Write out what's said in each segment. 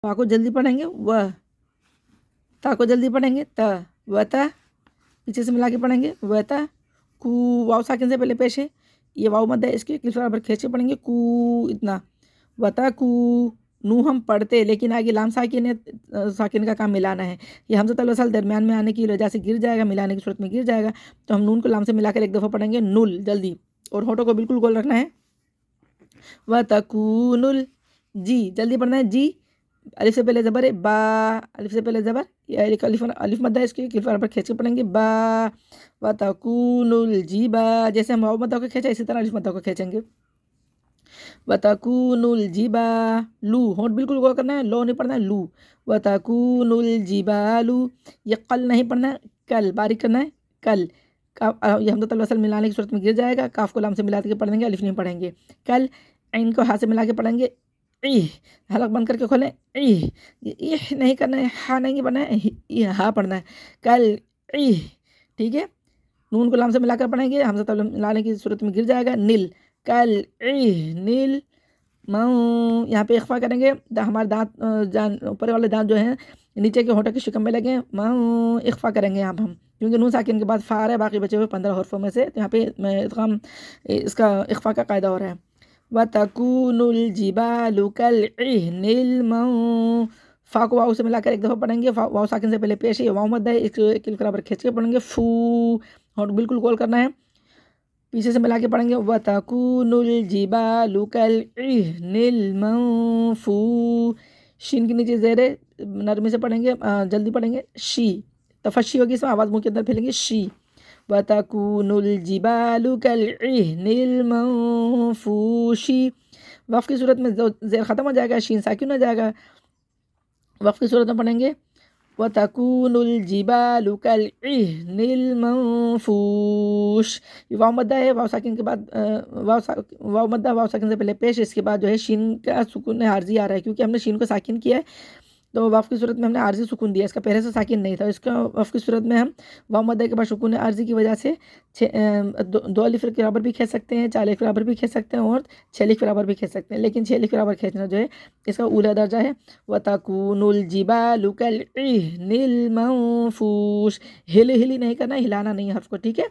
وا کو جلدی پڑھیں گے و، تا کو جلدی پڑھیں گے ت، و تا، پیچھے سے ملا کے پڑھیں گے و تا کو، واؤ ساکن سے پہلے پیش ہے، یہ واؤ مد ہے، اس کے کس برابر کھینچ کے پڑھیں گے کو، اتنا و تا کو، نو ہم پڑھتے لیکن آگے لام ساکن ہے، ساکن کا کام ملانا ہے، یہ حمزۃ الوصل درمیان میں آنے کی وجہ سے گر جائے گا، ملانے کی صورت میں گر جائے گا، تو ہم نون کو لام سے ملا کر ایک دفعہ پڑھیں گے نل، جلدی، اور ہونٹوں کو بالکل گول رکھنا ہے، و تکون جی، جلدی پڑھنا ہے جی، الف سے پہلے زبر ہے با، الف سے پہلے زبر، یہ الف مدہ ہے، اس کی کس برابر کھینچ کے پڑھیں گے با، و تکون الجیبا، جیسے ہم واؤ مدہ کو کھینچا اسی طرح الف مدہ کو کھینچیں گے، و تکون الجیبا لو، ہونٹ بالکل گول کرنا ہے، لو نہیں پڑھنا ہے لو، و تکون الجبالو، یہ قل نہیں پڑھنا ہے، کل، باریک کرنا ہے کل، یہ حمزۃ الوصل ملانے کی صورت میں گر جائے گا، کاف کو لام سے ملا کے پڑھیں گے، الف نہیں پڑھیں گے، کل، عین کو ہا سے ملا کے پڑھیں گے ای، حلق بند کر کے کھولیں ای، یہ نہیں کرنا ہے، ہا نہیں پڑھنا ہے، یہ ہا پڑھنا ہے، کل ای، ٹھیک ہے، نون کو لام سے ملا کر پڑھیں گے، حمزۃ ملانے کی صورت میں گر جائے گا، نل، کل ای نیل ماؤں، یہاں پہ اخفا کریں گے، ہمارے دانت اوپر والے دانت جو ہیں نیچے کے ہونٹوں کے شکم میں لگیں، ماؤں اخفا کریں گے یہاں پہ ہم، کیونکہ نون ساکن کے بعد فا ہے، باقی بچے ہوئے 15 حرفوں میں سے، تو یہاں پہ ادغام اس کا اخفا کا قاعدہ ہو رہا ہے، وَتَكُونُ الْجِبَالُ كَالْعِهْنِ الْمَنْفُوشِ، فا کو واؤ سے ملا کر ایک دفعہ پڑھیں گے، واؤ ساکن سے پہلے پیش ہے، واؤ مد ہے، اس کے برابر کھینچ کے پڑھیں گے فو، ہونٹ بالکل گول کرنا ہے، پیچھے سے ملا کے پڑھیں گے وَتَكُونُ الْجِبَالُ كَالْعِهْنِ الْمَنْفُوشِ، شین کے نیچے زیر ہے، نرمی سے پڑھیں گے، جلدی پڑھیں گے شی، تفشی ہوگی، اس میں آواز منہ کے اندر پھیلیں گے شی، وَتَكُونُ الْجِبَالُ كَالْعِهْنِ الْمَنْفُوشِ، وقف کی صورت میں زیر ختم ہو جائے گا، شین ساکن ہو جائے گا، وقف کی صورت میں پڑھیں گے وَتَكُونُ الْجِبَالُ كَالْعِهْنِ الْمَنْفُوشِ، یہ واؤ مدہ ہے، واؤ ساکن کے بعد واؤ مدہ واؤ ساکن سے پہلے پیش، اس کے بعد جو ہے شین کا سکون عارضی آ رہا ہے، کیونکہ ہم نے شین کو ساکن کیا ہے، تو وقف کی صورت میں ہم نے عارضی سکون دیا، اس کا پہلے سے ساکن نہیں تھا، اس کا وقف کی صورت میں ہم واؤ مدہ کے بعد سکون عارضی کی وجہ سے 2 الف کے برابر بھی کھینچ سکتے ہیں، 4 الف کے برابر بھی کھینچ سکتے ہیں، اور 6 الف کے برابر بھی کھینچ سکتے ہیں، لیکن 6 الف کے برابر کھینچنا جو ہے اس کا اولا درجہ ہے، وَتَكُونُ الْجِبَالُ كَالْعِهْنِ الْمَنْفُوشِ، ہلی نہیں کرنا، ہلانا نہیں ہے حرف کو، ٹھیک ہے،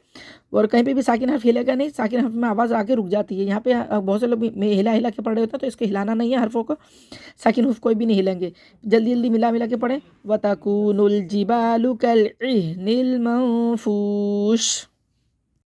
اور کہیں پہ بھی ساکن حرف ہلے گا نہیں، ساکن حرف میں آواز آ کے رک جاتی ہے، یہاں پہ بہت سے لوگ ہلا کے پڑھ رہے ہوتے ہیں، تو اس کو ہلانا نہیں ہے حرفوں کو، ساکن حرف کوئی بھی نہیں ہلیں گے، جلدی ملا کے پڑھیں، وَتَكُونُ الْجِبَالُ كَالْعِهْنِ الْمَنْفُوشِ.